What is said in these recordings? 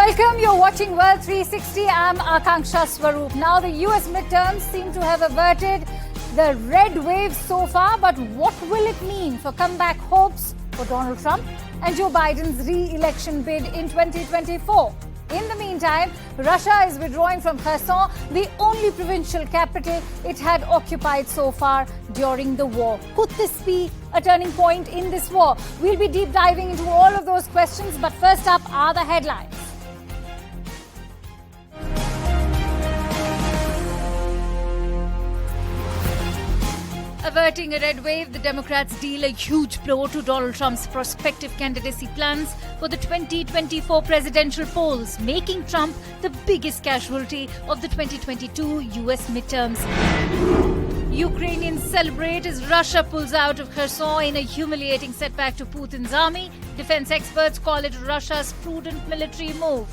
Welcome, you're watching World 360. I'm Akanksha Swaroop. Now the US midterms seem to have averted the red wave so far, but what will it mean for comeback hopes for Donald Trump and Joe Biden's re-election bid in 2024? In the meantime, Russia is withdrawing from Kherson, the only provincial capital it had occupied so far during the war. Could this be a turning point in this war? We'll be deep diving into all of those questions, but first up are the headlines. Averting a red wave, the Democrats deal a huge blow to Donald Trump's prospective candidacy plans for the 2024 presidential polls, making Trump the biggest casualty of the 2022 US midterms. Ukrainians celebrate as Russia pulls out of Kherson in a humiliating setback to Putin's army. Defense experts call it Russia's prudent military move.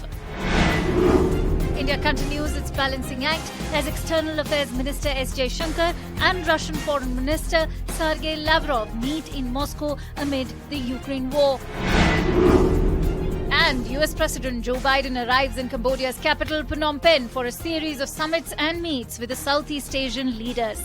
India continues its balancing act as External Affairs Minister S. Jaishankar and Russian Foreign Minister Sergei Lavrov meet in Moscow amid the Ukraine war. And US President Joe Biden arrives in Cambodia's capital, Phnom Penh, for a series of summits and meets with the Southeast Asian leaders.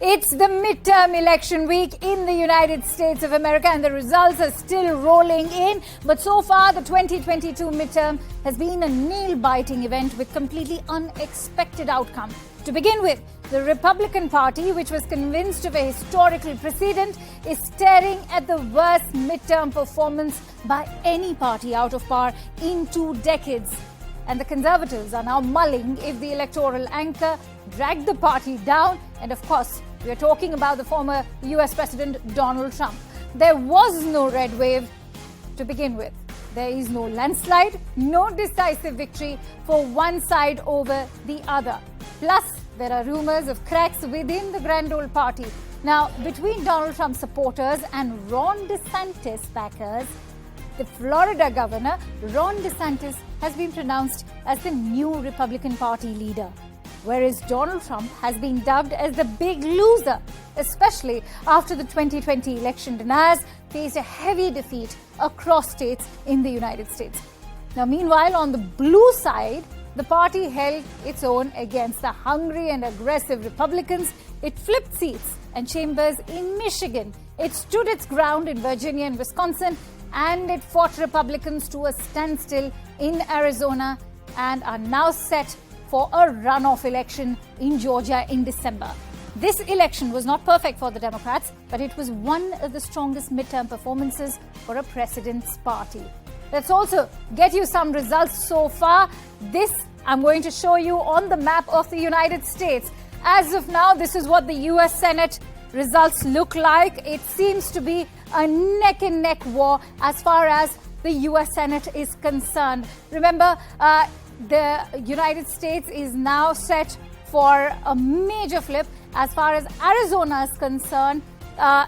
It's the midterm election week in the United States of America and the results are still rolling in. But so far, the 2022 midterm has been a nail-biting event with completely unexpected outcome. To begin with, the Republican Party, which was convinced of a historical precedent, is staring at the worst midterm performance by any party out of power in 2 decades. And the Conservatives are now mulling if the electoral anchor dragged the party down. And of course, we are talking about the former US President Donald Trump. There was no red wave to begin with. There is no landslide, no decisive victory for one side over the other. Plus, there are rumors of cracks within the grand old party. Now, between Donald Trump supporters and Ron DeSantis backers, the Florida governor, Ron DeSantis, has been pronounced as the new Republican Party leader, whereas Donald Trump has been dubbed as the big loser, especially after the 2020 election. Deniers faced a heavy defeat across states in the United States. Now, meanwhile, on the blue side, the party held its own against the hungry and aggressive Republicans. It flipped seats and chambers in Michigan. It stood its ground in Virginia and Wisconsin, and it fought Republicans to a standstill in Arizona and are now set for a runoff election in Georgia in December. This election was not perfect for the Democrats, but it was one of the strongest midterm performances for a president's party. Let's also get you some results so far. This I'm going to show you on the map of the United States. As of now, this is what the US Senate results look like. It seems to be a neck-and-neck war as far as the US Senate is concerned. Remember, the United States is now set for a major flip. As far as Arizona is concerned,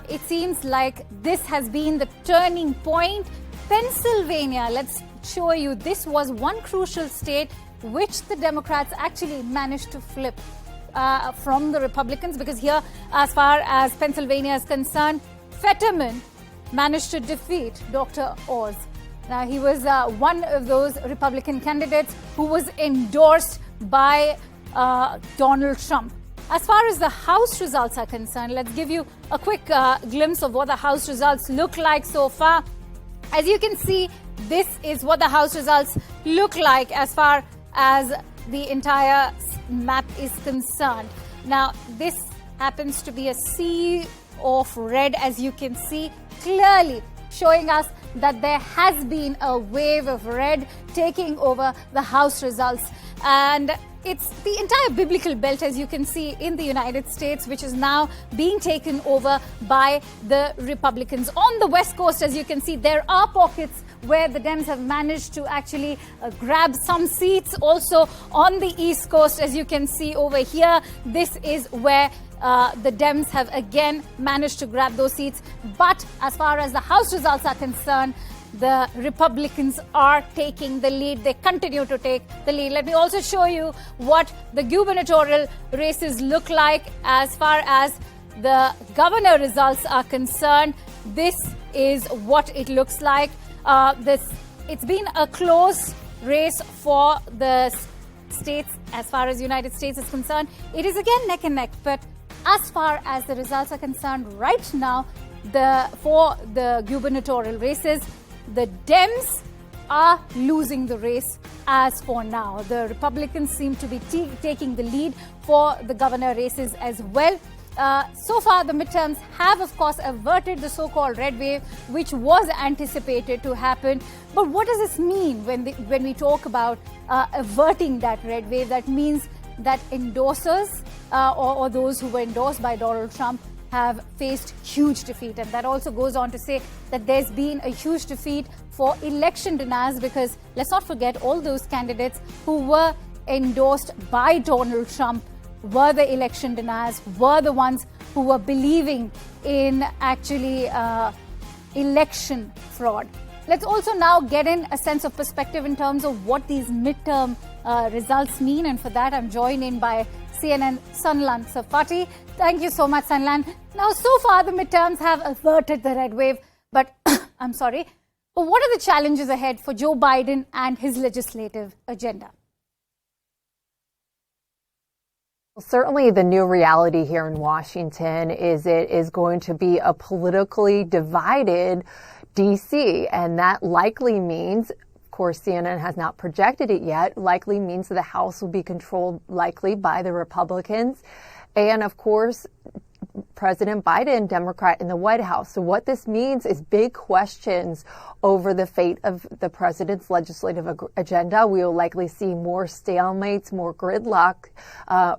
it seems like this has been the turning point. Pennsylvania, let's show you, this was one crucial state which the Democrats actually managed to flip from the Republicans, because here, as far as Pennsylvania is concerned, Fetterman managed to defeat Dr. Oz. Now, he was one of those Republican candidates who was endorsed by Donald Trump. As far as the House results are concerned, let's give you a quick glimpse of what the House results look like so far. As you can see, this is what the House results look like as far as the entire map is concerned. Now, this happens to be a sea of red, as you can see, clearly showing us that there has been a wave of red taking over the House results. And it's the entire biblical belt, as you can see, in the United States, which is now being taken over by the Republicans. On the West Coast, as you can see, there are pockets where the Dems have managed to actually grab some seats. Also on the East Coast, as you can see over here, this is where the Dems have again managed to grab those seats. But as far as the House results are concerned, the Republicans are taking the lead. They continue to take the lead. Let me also show you what the gubernatorial races look like as far as the governor results are concerned. This is what it looks like. It's been a close race for the states as far as United States is concerned. It is again neck and neck, but as far as the results are concerned right now, for the gubernatorial races, the Dems are losing the race as for now. The Republicans seem to be taking the lead for the governor races as well. So far, the midterms have, of course, averted the so-called red wave, which was anticipated to happen. But what does this mean when we talk about averting that red wave? That means that endorsers or those who were endorsed by Donald Trump have faced huge defeat. And that also goes on to say that there's been a huge defeat for election deniers, because let's not forget, all those candidates who were endorsed by Donald Trump were the election deniers, were the ones who were believing in actually election fraud. Let's also now get in a sense of perspective in terms of what these midterm results mean. And for that, I'm joined in by CNN Sanlan Safati. Thank you so much, Sanlan. Now, so far, the midterms have averted the red wave, but I'm sorry. But what are the challenges ahead for Joe Biden and his legislative agenda? Well, certainly the new reality here in Washington is it is going to be a politically divided D.C., and that likely means, of course, CNN has not projected it yet, likely means that the House will be controlled likely by the Republicans. And of course, President Biden, Democrat in the White House. So what this means is big questions over the fate of the president's legislative agenda. We will likely see more stalemates, more gridlock.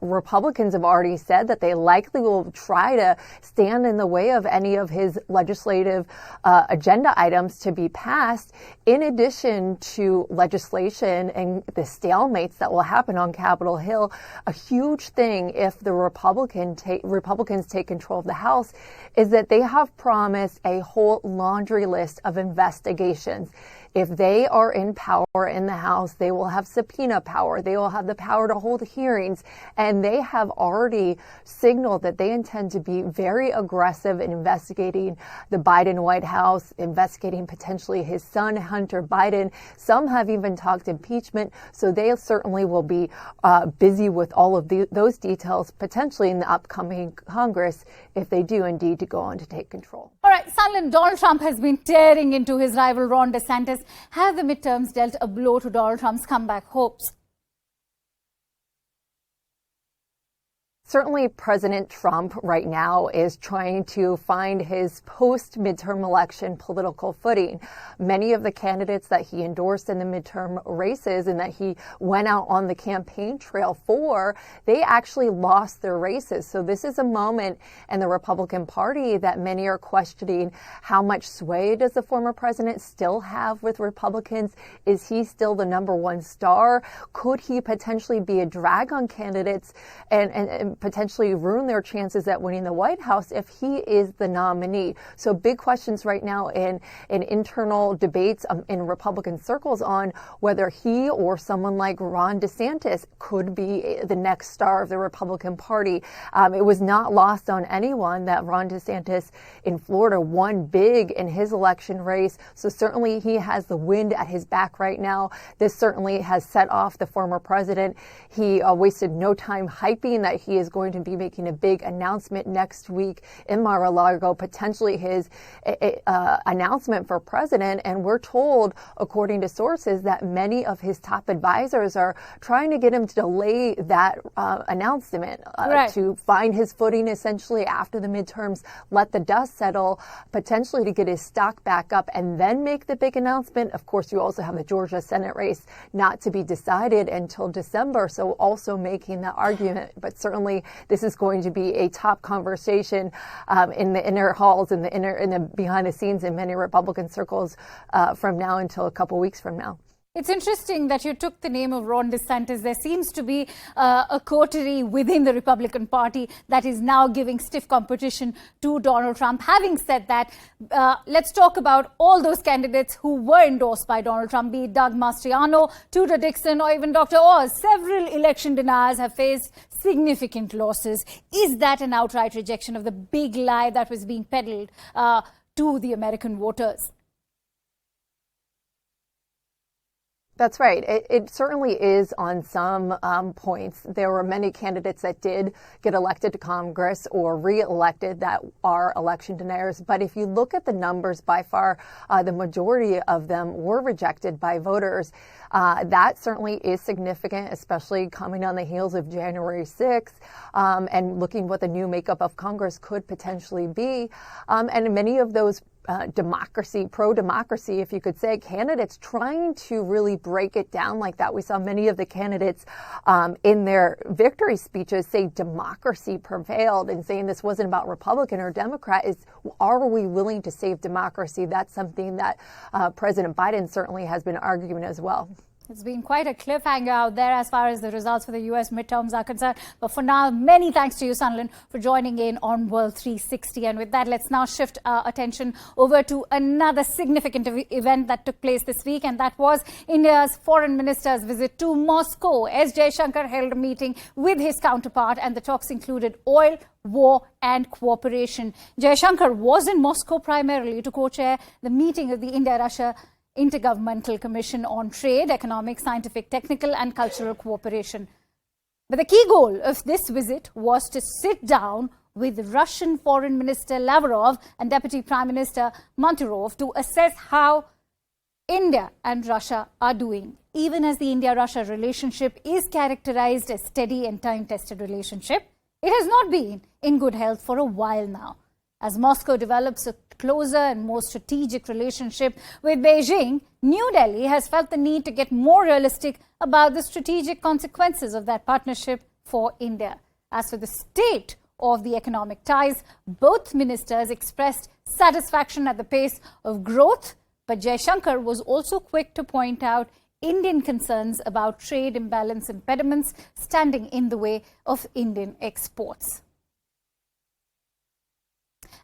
Republicans have already said that they likely will try to stand in the way of any of his legislative agenda items to be passed, in addition to legislation and the stalemates that will happen on Capitol Hill. A huge thing, if the Republicans take control of the House, is that they have promised a whole laundry list of investigations. If they are in power in the House, they will have subpoena power. They will have the power to hold hearings. And they have already signaled that they intend to be very aggressive in investigating the Biden White House, investigating potentially his son, Hunter Biden. Some have even talked impeachment. So they certainly will be busy with all of those details, potentially in the upcoming Congress, if they do indeed to go on to take control. All right, Sanlan, Donald Trump has been tearing into his rival Ron DeSantis. Have the midterms dealt a blow to Donald Trump's comeback hopes? Certainly, President Trump right now is trying to find his post-midterm election political footing. Many of the candidates that he endorsed in the midterm races and that he went out on the campaign trail for, they actually lost their races. So this is a moment in the Republican Party that many are questioning how much sway does the former president still have with Republicans? Is he still the number one star? Could he potentially be a drag on candidates and potentially ruin their chances at winning the White House if he is the nominee? So big questions right now in internal debates in Republican circles on whether he or someone like Ron DeSantis could be the next star of the Republican Party. It was not lost on anyone that Ron DeSantis in Florida won big in his election race. So certainly he has the wind at his back right now. This certainly has set off the former president. He wasted no time hyping that he is going to be making a big announcement next week in Mar-a-Lago, potentially his announcement for president. And we're told, according to sources, that many of his top advisors are trying to get him to delay that announcement to find his footing essentially after the midterms, let the dust settle, potentially to get his stock back up and then make the big announcement. Of course, you also have the Georgia Senate race not to be decided until December, so also making the argument. But certainly this is going to be a top conversation in the inner halls, in the behind the scenes in many Republican circles from now until a couple weeks from now. It's interesting that you took the name of Ron DeSantis. There seems to be a coterie within the Republican Party that is now giving stiff competition to Donald Trump. Having said that, let's talk about all those candidates who were endorsed by Donald Trump, be it Doug Mastriano, Tudor Dixon, or even Dr. Oz. Several election deniers have faced significant losses. Is that an outright rejection of the big lie that was being peddled to the American voters? That's right. It certainly is on some points. There were many candidates that did get elected to Congress or re-elected that are election deniers. But if you look at the numbers, by far, the majority of them were rejected by voters. That certainly is significant, especially coming on the heels of January 6th and looking what the new makeup of Congress could potentially be. And many of those pro-democracy, if you could say, candidates trying to really break it down like that. We saw many of the candidates in their victory speeches say democracy prevailed, and saying this wasn't about Republican or Democrat. Are we willing to save democracy? That's something that President Biden certainly has been arguing as well. It's been quite a cliffhanger out there as far as the results for the U.S. midterms are concerned. But for now, many thanks to you, Sunlen, for joining in on World 360. And with that, let's now shift our attention over to another significant event that took place this week. And that was India's foreign minister's visit to Moscow. S. Jaishankar held a meeting with his counterpart, and the talks included oil, war and cooperation. Jaishankar was in Moscow primarily to co-chair the meeting of the India-Russia Intergovernmental Commission on Trade, Economic, Scientific, Technical and Cultural Cooperation. But the key goal of this visit was to sit down with Russian Foreign Minister Lavrov and Deputy Prime Minister Manturov to assess how India and Russia are doing. Even as the India-Russia relationship is characterized as steady and time-tested relationship, it has not been in good health for a while now. As Moscow develops a closer and more strategic relationship with Beijing, New Delhi has felt the need to get more realistic about the strategic consequences of that partnership for India. As for the state of the economic ties, both ministers expressed satisfaction at the pace of growth, but Jaishankar was also quick to point out Indian concerns about trade imbalance impediments standing in the way of Indian exports.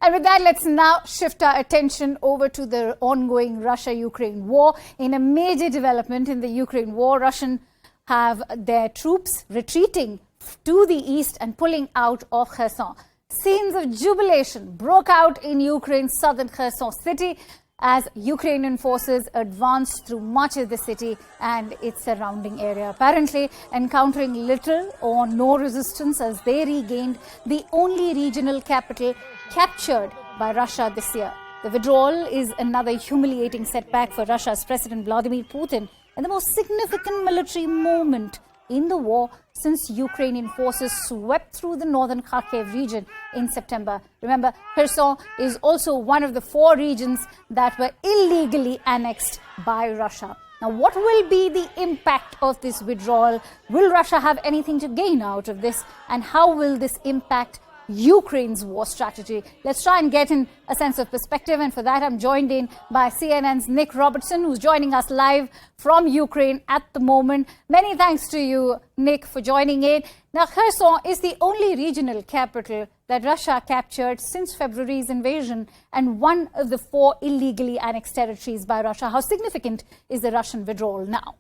And with that, let's now shift our attention over to the ongoing Russia-Ukraine war. In a major development in the Ukraine war, Russians have their troops retreating to the east and pulling out of Kherson. Scenes of jubilation broke out in Ukraine's southern Kherson city as Ukrainian forces advanced through much of the city and its surrounding area, apparently encountering little or no resistance as they regained the only regional capital captured by Russia this year. The withdrawal is another humiliating setback for Russia's President Vladimir Putin and the most significant military moment in the war since Ukrainian forces swept through the northern Kharkiv region in September. Remember, Kherson is also one of the 4 regions that were illegally annexed by Russia. Now, what will be the impact of this withdrawal? Will Russia have anything to gain out of this? And how will this impact Ukraine's war strategy? Let's try and get in a sense of perspective, and for that I'm joined in by CNN's Nick Robertson, who's joining us live from Ukraine at the moment. Many thanks to you, Nick, for joining in. Now, Kherson is the only regional capital that Russia captured since February's invasion and one of the 4 illegally annexed territories by Russia. How significant is the Russian withdrawal now?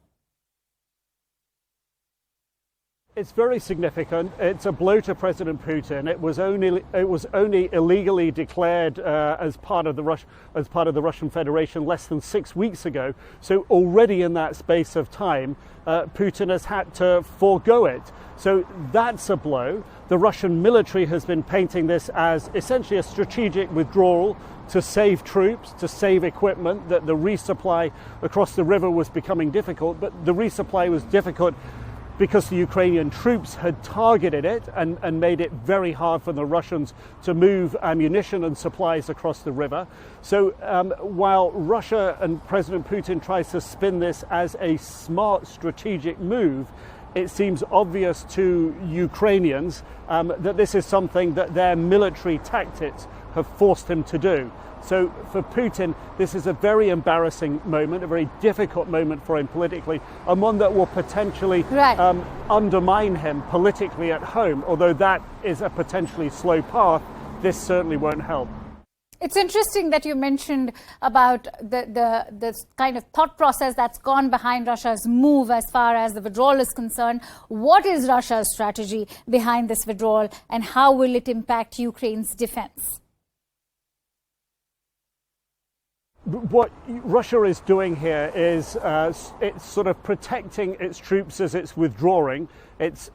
It's very significant. It's a blow to President Putin. It was only illegally declared as part of the Russian Federation less than 6 weeks ago. So already in that space of time, Putin has had to forego it. So that's a blow. The Russian military has been painting this as essentially a strategic withdrawal to save troops, to save equipment, that the resupply across the river was becoming difficult, but the resupply was difficult because the Ukrainian troops had targeted it and made it very hard for the Russians to move ammunition and supplies across the river. So while Russia and President Putin tries to spin this as a smart strategic move, it seems obvious to Ukrainians that this is something that their military tactics have forced him to do. So for Putin, this is a very embarrassing moment, a very difficult moment for him politically, and one that will potentially undermine him politically at home. Although that is a potentially slow path, this certainly won't help. It's interesting that you mentioned about the kind of thought process that's gone behind Russia's move as far as the withdrawal is concerned. What is Russia's strategy behind this withdrawal, and how will it impact Ukraine's defense? What Russia is doing here is it's sort of protecting its troops as it's withdrawing. It's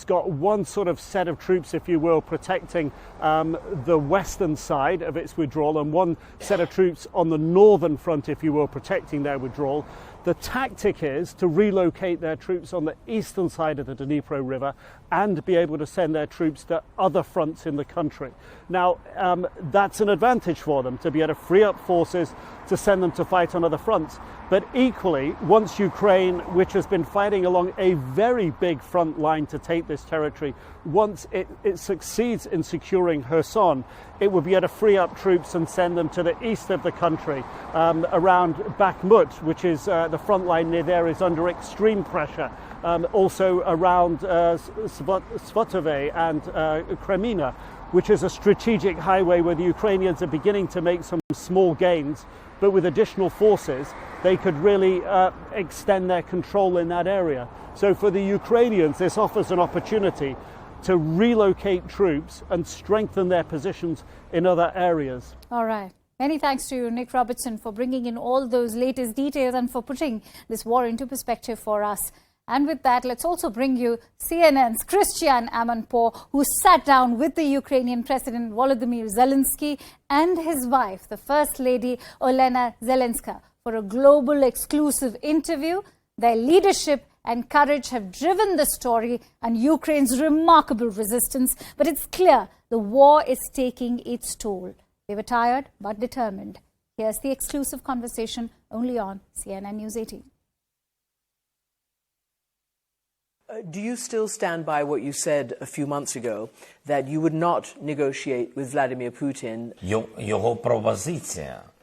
got one sort of set of troops, if you will, protecting the western side of its withdrawal, and one set of troops on the northern front, if you will, protecting their withdrawal. The tactic is to relocate their troops on the eastern side of the Dnipro River and be able to send their troops to other fronts in the country. Now, that's an advantage for them, to be able to free up forces to send them to fight on other fronts. But equally, once Ukraine, which has been fighting along a very big front line to take this territory, once it succeeds in securing Kherson, it will be able to free up troops and send them to the east of the country, around Bakhmut, which is the front line near there is under extreme pressure. Also around Svotove and Kremina, which is a strategic highway where the Ukrainians are beginning to make some small gains, but with additional forces, they could really extend their control in that area. So for the Ukrainians, this offers an opportunity to relocate troops and strengthen their positions in other areas. All right. Many thanks to you, Nick Robertson, for bringing in all those latest details and for putting this war into perspective for us. And with that, let's also bring you CNN's Christian Amanpour, who sat down with the Ukrainian President Volodymyr Zelenskyy and his wife, the First Lady Olena Zelenskya, for a global exclusive interview. Their leadership and courage have driven the story and Ukraine's remarkable resistance. But it's clear the war is taking its toll. They were tired but determined. Here's the exclusive conversation only on CNN News 18. Do you still stand by what you said a few months ago, that you would not negotiate with Vladimir Putin?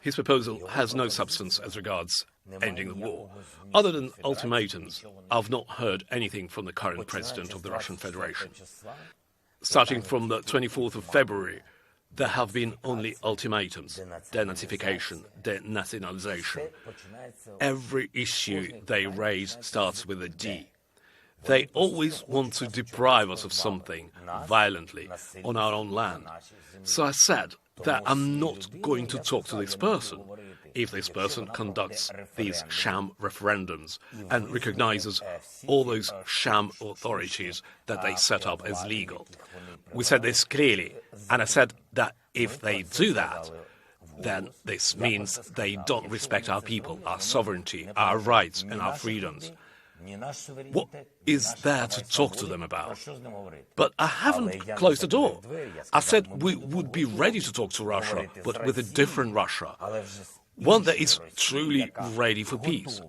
His proposal has no substance as regards ending the war. Other than ultimatums, I've not heard anything from the current president of the Russian Federation. Starting from the 24th of February, there have been only ultimatums: denazification, denationalization. Every issue they raise starts with a D. They always want to deprive us of something violently on our own land. So I said that I'm not going to talk to this person if this person conducts these sham referendums and recognizes all those sham authorities that they set up as legal. We said this clearly, and I said that if they do that, then this means they don't respect our people, our sovereignty, our rights and our freedoms. What is there to talk to them about? But I haven't closed the door. I said we would be ready to talk to Russia, but with a different Russia. One that is truly ready for peace.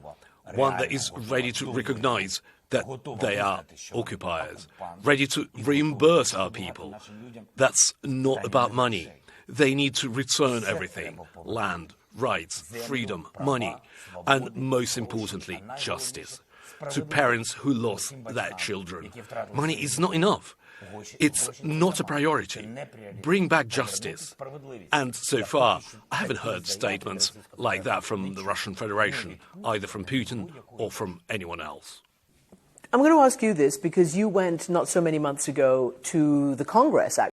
One that is ready to recognize that they are occupiers. Ready to reimburse our people. That's not about money. They need to return everything: land, rights, freedom, money, and most importantly, justice. To parents who lost their children. Money is not enough. It's not a priority. Bring back justice. And so far, I haven't heard statements like that from the Russian Federation, either from Putin or from anyone else. I'm going to ask you this because you went not so many months ago to the Congress,